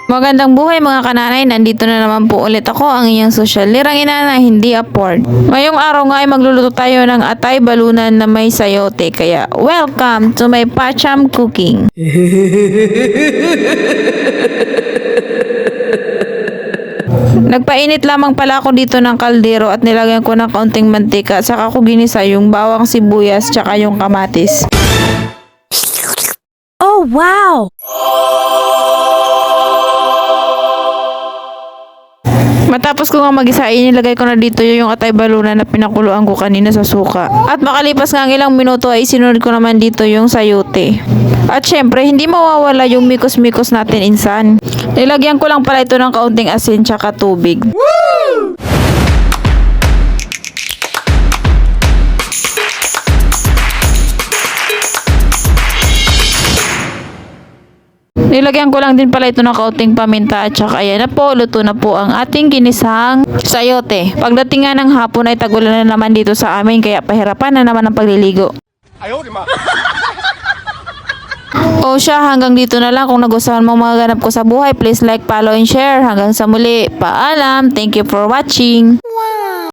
Magandang buhay mga kananay, nandito na naman po ulit ako, ang inyong social lirang ina na hindi afford. Ngayong araw nga ay magluluto tayo ng atay balunan na may sayote, kaya welcome to my Pacham Cooking. Nagpainit lamang pala ako dito ng kaldero at nilagyan ko ng kaunting mantika, saka ko ginisa yung bawang sibuyas tsaka yung kamatis. Oh, wow! Matapos ko nga mag-isa, inilagay ko na dito yung atay balunan na pinakuluan ko kanina sa suka. At makalipas nga ng ilang minuto ay sinunod ko naman dito yung sayote. At syempre, hindi mawawala yung mikos-mikos natin insan. Nilagyan ko lang pala ito ng kaunting asin tsaka tubig. Nilagyan ko lang din pala ito ng kaunting paminta at saka ayan na po, luto na po ang ating ginisang sayote. Pagdating nga ng hapon ay tagulan na naman dito sa amin, kaya pahirapan na naman ang pagliligo. O siya, hanggang dito na lang. Kung nagustuhan mo mga ganap ko sa buhay, please like, follow, and share. Hanggang sa muli, paalam. Thank you for watching.